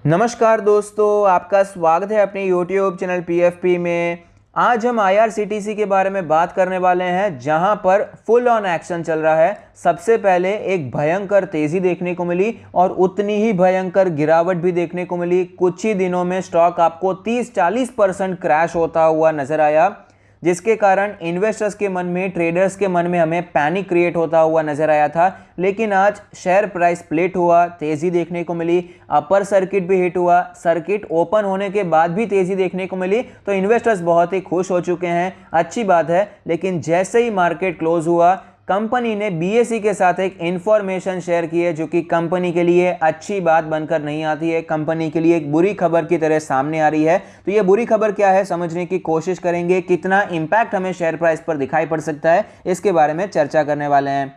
नमस्कार दोस्तों, आपका स्वागत है अपने YouTube चैनल PFP में। आज हम IRCTC के बारे में बात करने वाले हैं, जहां पर फुल ऑन एक्शन चल रहा है। सबसे पहले एक भयंकर तेजी देखने को मिली और उतनी ही भयंकर गिरावट भी देखने को मिली। कुछ ही दिनों में स्टॉक आपको 30-40% क्रैश होता हुआ नजर आया, जिसके कारण इन्वेस्टर्स के मन में, ट्रेडर्स के मन में हमें पैनिक क्रिएट होता हुआ नजर आया था। लेकिन आज शेयर प्राइस स्प्लिट हुआ, तेजी देखने को मिली, अपर सर्किट भी हिट हुआ, सर्किट ओपन होने के बाद भी तेजी देखने को मिली, तो इन्वेस्टर्स बहुत ही खुश हो चुके हैं, अच्छी बात है। लेकिन जैसे ही मार्केट क्लोज हुआ, कंपनी ने BSE के साथ एक इंफॉर्मेशन शेयर की है, जो कि कंपनी के लिए अच्छी बात बनकर नहीं आती है, कंपनी के लिए एक बुरी खबर की तरह सामने आ रही है। तो ये बुरी खबर क्या है, समझने की कोशिश करेंगे। कितना इंपैक्ट हमें शेयर प्राइस पर दिखाई पड़ सकता है, इसके बारे में चर्चा करने वाले हैं।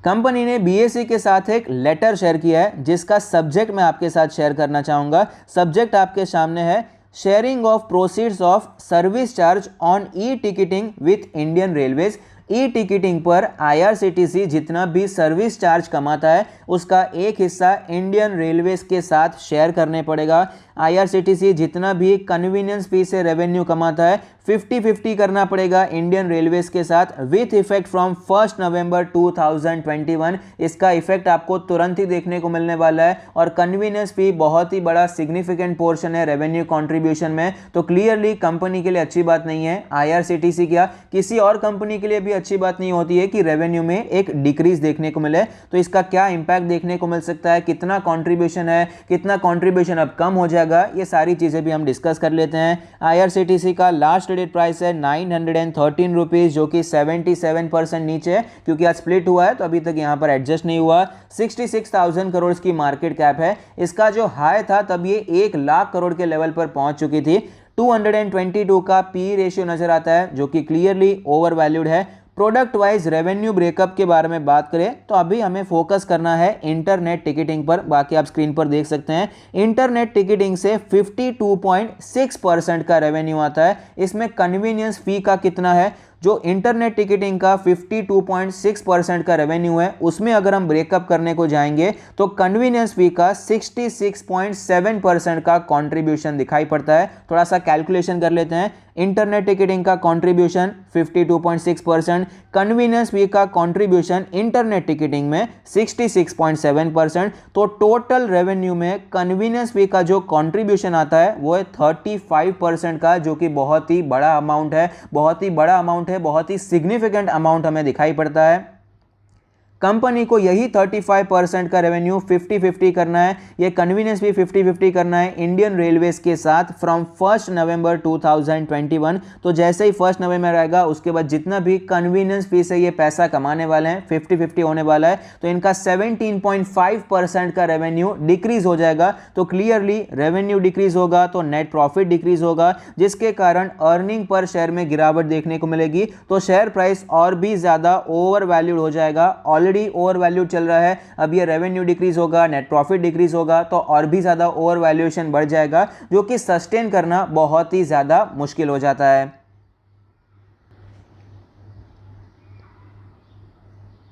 कंपनी ने BSE के साथ एक लेटर शेयर किया है, जिसका सब्जेक्ट मैं आपके साथ शेयर करना चाहूँगा। सब्जेक्ट आपके सामने है, sharing of proceeds of service charge on e-ticketing with Indian Railways. E-ticketing पर IRCTC जितना भी सर्विस चार्ज कमाता है, उसका एक हिस्सा इंडियन रेलवेज के साथ शेयर करने पड़ेगा। IRCTC जितना भी कन्वीनियंस फी से रेवेन्यू कमाता है, 50-50 करना पड़ेगा इंडियन रेलवेज के साथ, विथ इफेक्ट फ्रॉम 1 नवंबर 2021। इसका इफेक्ट आपको तुरंत ही देखने को मिलने वाला है। और कन्वीनियंस फी बहुत ही बड़ा सिग्निफिकेंट पोर्शन है रेवेन्यू कंट्रीब्यूशन में, तो क्लियरली कंपनी के लिए अच्छी बात नहीं है। IRCTC क्या, किसी और कंपनी के लिए भी अच्छी बात नहीं होती है कि रेवेन्यू में एक डिक्रीज देखने को मिले। तो इसका क्या इंपैक्ट देखने को मिल सकता है, कितना कंट्रीब्यूशन है, कितना कंट्रीब्यूशन अब कम हो जाएगा, ये सारी चीजें भी हम डिस्कस कर लेते हैं। IRCTC का लास्ट ट्रेडेड प्राइस है 913 रुपीज, जो कि 77% नीचे है, क्योंकि आज स्प्लिट हुआ है तो अभी तक यहां पर एडजस्ट नहीं हुआ। 66,000 करोड़ की मार्केट कैप है। इसका जो हाई था तब ये 1 लाख करोड़ के लेवल पर पहुंच चुकी थी। 222 का पी रेशियो नजर आता है, जो कि क्लियरली ओवर वैल्यूड है। प्रोडक्ट वाइज रेवेन्यू ब्रेकअप के बारे में बात करें तो अभी हमें फोकस करना है इंटरनेट टिकटिंग पर। बाकी आप स्क्रीन पर देख सकते हैं, इंटरनेट टिकटिंग से 52.6% का रेवेन्यू आता है। इसमें कन्वीनियंस फी का कितना है, जो इंटरनेट टिकटिंग का 52.6% का रेवेन्यू है, उसमें अगर हम ब्रेकअप करने को जाएंगे तो कन्वीनियंस फी का 66.7% का कंट्रीब्यूशन दिखाई पड़ता है। थोड़ा सा कैलकुलेशन कर लेते हैं। इंटरनेट टिकटिंग का कंट्रीब्यूशन 52.6%, कन्वीनियंस फी का कंट्रीब्यूशन इंटरनेट टिकटिंग में 66.7%। तो टोटल रेवेन्यू में कन्वीनियंस फी का जो कंट्रीब्यूशन आता है वो है 35% का, जो कि बहुत ही बड़ा अमाउंट है, बहुत ही बड़ा अमाउंट है, बहुत ही सिग्निफिकेंट अमाउंट हमें दिखाई पड़ता है। कंपनी को यही 35% का रेवेन्यू 50-50 करना है, ये कन्वीनियंस भी 50-50 करना है इंडियन रेलवेज के साथ फ्रॉम 1 नवंबर 2021। तो जैसे ही 1 नवंबर आएगा, उसके बाद जितना भी कन्वीनियंस फी से ये पैसा कमाने वाले हैं, 50-50 होने वाला है, तो इनका 17.5% का रेवेन्यू डिक्रीज हो जाएगा। तो क्लियरली रेवेन्यू डिक्रीज होगा तो नेट प्रॉफिट डिक्रीज होगा, जिसके कारण अर्निंग पर शेयर में गिरावट देखने को मिलेगी। तो शेयर प्राइस और भी ज्यादा ओवर वैल्यूड हो जाएगा। ऑलरेडी ओवर वैल्यू चल रहा है, अब ये रेवेन्यू डिक्रीज होगा, नेट प्रॉफिट डिक्रीज होगा, तो और भी ज्यादा ओवर वैल्यूएशन बढ़ जाएगा, जो कि सस्टेन करना बहुत ही ज्यादा मुश्किल हो जाता है।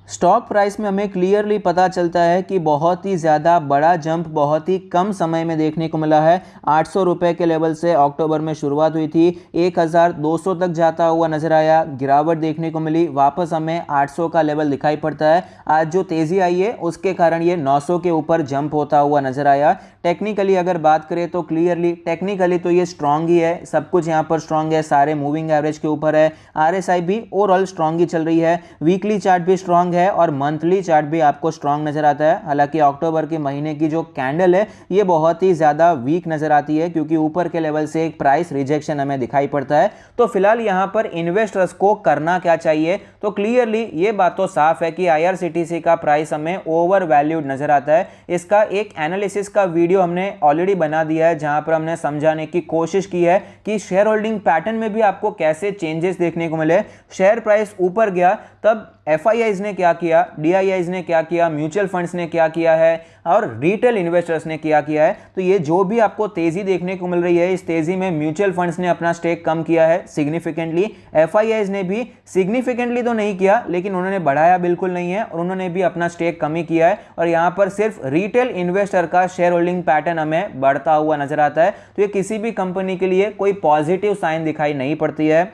स्टॉक प्राइस में हमें क्लियरली पता चलता है कि बहुत ही ज़्यादा बड़ा जंप बहुत ही कम समय में देखने को मिला है। 800 रुपये के लेवल से अक्टूबर में शुरुआत हुई थी, 1200 तक जाता हुआ नजर आया, गिरावट देखने को मिली, वापस हमें 800 का लेवल दिखाई पड़ता है। आज जो तेज़ी आई है उसके कारण ये 900 के ऊपर जंप होता हुआ नजर आया। टेक्निकली अगर बात करें तो क्लियरली टेक्निकली तो ये स्ट्रांग ही है, सब कुछ यहाँ पर स्ट्रांग है, सारे मूविंग एवरेज के ऊपर है। RSI भी ओवरऑल स्ट्रांग ही चल रही है, वीकली चार्ट भी स्ट्रांग है और मंथली चार्ट भी आपको स्ट्रांग नजर आता है। हालांकि अक्टूबर के महीने की जो कैंडल है ये बहुत ही ज्यादा वीक नजर आती है, क्योंकि ऊपर के लेवल से एक प्राइस रिजेक्शन हमें दिखाई पड़ता है। तो फिलहाल यहां पर इन्वेस्टर्स को करना क्या चाहिए, तो क्लियरली ये बात तो साफ है कि IRCTC का प्राइस हमें ओवर वैल्यूड नजर आता है। इसका एक एनालिसिस का वीडियो हमने ऑलरेडी बना दिया है, जहां पर हमने समझाने की कोशिश की है कि शेयर होल्डिंग पैटर्न में भी आपको कैसे चेंजेस देखने को मिले। शेयर प्राइस ऊपर गया तब FIIs ने क्या किया, DIIs ने क्या किया, म्यूचुअल फंड्स ने क्या किया है और रिटेल इन्वेस्टर्स ने क्या किया है। तो ये जो भी आपको तेजी देखने को मिल रही है, इस तेजी में म्यूचुअल फंड्स ने अपना स्टेक कम किया है सिग्निफिकेंटली, FIIs ने भी सिग्निफिकेंटली तो नहीं किया लेकिन उन्होंने बढ़ाया बिल्कुल नहीं है और उन्होंने भी अपना स्टेक कम ही किया है। और यहाँ पर सिर्फ रिटेल इन्वेस्टर का शेयर होल्डिंग पैटर्न हमें बढ़ता हुआ नजर आता है। तो ये किसी भी कंपनी के लिए कोई पॉजिटिव साइन दिखाई नहीं पड़ती है।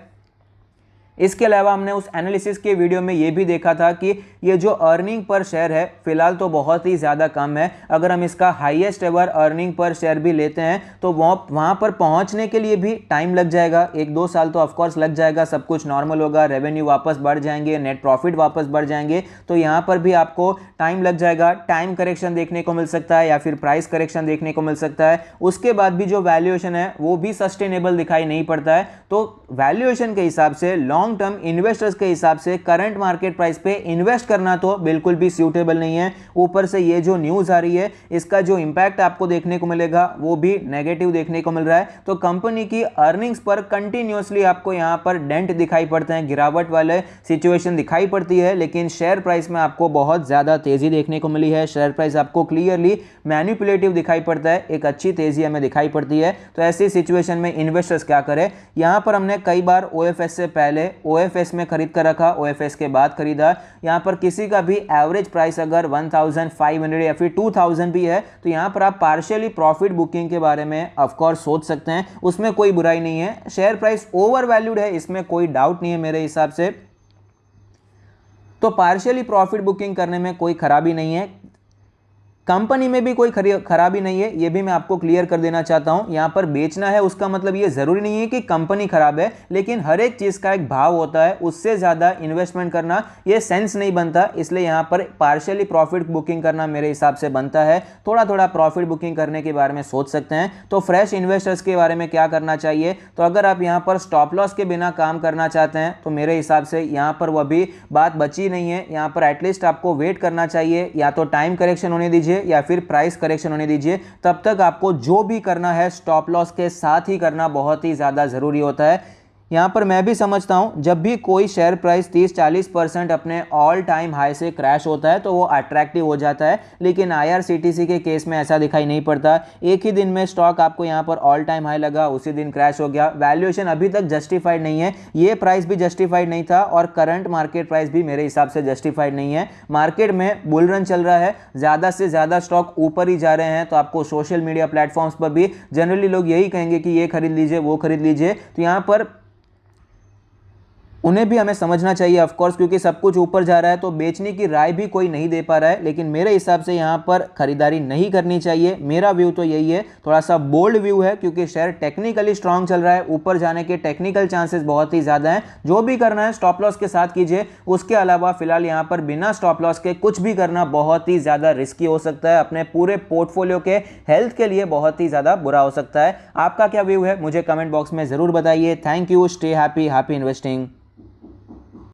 इसके अलावा हमने उस एनालिसिस के वीडियो में ये भी देखा था कि ये जो अर्निंग पर शेयर है फिलहाल तो बहुत ही ज़्यादा कम है। अगर हम इसका highest ever earning per share भी लेते हैं तो वहाँ पर पहुँचने के लिए भी टाइम लग जाएगा, 1-2 साल तो ऑफकोर्स लग जाएगा। सब कुछ नॉर्मल होगा, रेवेन्यू वापस बढ़ जाएंगे, नेट प्रॉफिट वापस बढ़ जाएंगे, तो यहाँ पर भी आपको टाइम लग जाएगा। टाइम करेक्शन देखने को मिल सकता है या फिर प्राइस करेक्शन देखने को मिल सकता है। उसके बाद भी जो वैल्यूएशन है वो भी सस्टेनेबल दिखाई नहीं पड़ता है। तो वैल्यूएशन के हिसाब से, लॉन्ग टर्म इन्वेस्टर्स के हिसाब से करंट मार्केट प्राइस पे इन्वेस्ट करना तो बिल्कुल भी सूटेबल नहीं है। ऊपर से ये जो न्यूज़ आ रही है इसका जो इंपैक्ट आपको देखने को मिलेगा वो भी नेगेटिव देखने को मिल रहा है। तो कंपनी की अर्निंग्स पर कंटिन्यूअसली आपको यहाँ पर डेंट दिखाई पड़ते हैं, गिरावट वाले सिचुएशन दिखाई पड़ती है, लेकिन शेयर प्राइस में आपको बहुत ज़्यादा तेज़ी देखने को मिली है। शेयर प्राइस आपको क्लियरली मैनिपुलेटिव दिखाई पड़ता है, एक अच्छी तेज़ी हमें दिखाई पड़ती है। तो ऐसी सिचुएशन में इन्वेस्टर्स क्या करें? यहाँ पर हमने कई बार OFS से पहले OFS में खरीद कर रखा, OFS के बाद खरीदा। यहाँ पर किसी का भी एवरेज प्राइस अगर 1500 या फिर 2000 भी है तो यहाँ पर आप पार्शियली प्रॉफिट बुकिंग के बारे में ऑफकोर्स सोच सकते हैं, उसमें कोई बुराई नहीं है। शेयर प्राइस ओवर वैल्यूड है, इसमें कोई डाउट नहीं है मेरे हिसाब से। तो पार्शियली प्रॉफिट बुकिंग करने में कोई खराबी नहीं है, कंपनी में भी कोई खराबी नहीं है, ये भी मैं आपको क्लियर कर देना चाहता हूं। यहां पर बेचना है उसका मतलब ये जरूरी नहीं है कि कंपनी खराब है, लेकिन हर एक चीज का एक भाव होता है, उससे ज्यादा इन्वेस्टमेंट करना ये सेंस नहीं बनता। इसलिए यहां पर पार्शियली प्रॉफिट बुकिंग करना मेरे हिसाब से बनता है। थोड़ा थोड़ा प्रॉफिट बुकिंग करने के बारे में सोच सकते हैं। तो फ्रेश इन्वेस्टर्स के बारे में क्या करना चाहिए? तो अगर आप यहाँ पर स्टॉप लॉस के बिना काम करना चाहते हैं तो मेरे हिसाब से यहाँ पर वह भी बात बची नहीं है। यहाँ पर एटलीस्ट आपको वेट करना चाहिए, या तो टाइम करेक्शन होने दीजिए या फिर प्राइस करेक्शन होने दीजिए। तब तक आपको जो भी करना है स्टॉप लॉस के साथ ही करना बहुत ही ज़्यादा ज़रूरी होता है। यहाँ पर मैं भी समझता हूँ जब भी कोई शेयर प्राइस 30-40% अपने ऑल टाइम हाई से क्रैश होता है तो वो अट्रैक्टिव हो जाता है, लेकिन IRCTC के केस में ऐसा दिखाई नहीं पड़ता। एक ही दिन में स्टॉक आपको यहाँ पर ऑल टाइम हाई लगा, उसी दिन क्रैश हो गया। वैल्यूएशन अभी तक जस्टिफाइड नहीं है, ये प्राइस भी जस्टिफाइड नहीं था और करंट मार्केट प्राइस भी मेरे हिसाब से जस्टिफाइड नहीं है। मार्केट में बुल रन चल रहा है, ज़्यादा से ज़्यादा स्टॉक ऊपर ही जा रहे हैं। तो आपको सोशल मीडिया प्लेटफॉर्म्स पर भी जनरली लोग यही कहेंगे कि ये खरीद लीजिए, वो खरीद लीजिए। तो यहाँ पर उन्हें भी हमें समझना चाहिए ऑफकोर्स, क्योंकि सब कुछ ऊपर जा रहा है तो बेचने की राय भी कोई नहीं दे पा रहा है। लेकिन मेरे हिसाब से यहाँ पर खरीदारी नहीं करनी चाहिए। मेरा व्यू तो यही है, थोड़ा सा बोल्ड व्यू है, क्योंकि शेयर टेक्निकली स्ट्रांग चल रहा है, ऊपर जाने के टेक्निकल चांसेस बहुत ही ज़्यादा हैं। जो भी करना है स्टॉप लॉस के साथ कीजिए, उसके अलावा फिलहाल यहाँ पर बिना स्टॉप लॉस के कुछ भी करना बहुत ही ज़्यादा रिस्की हो सकता है, अपने पूरे पोर्टफोलियो के हेल्थ के लिए बहुत ही ज़्यादा बुरा हो सकता है। आपका क्या व्यू है मुझे कमेंट बॉक्स में ज़रूर बताइए। Thank you, stay happy, happy investing.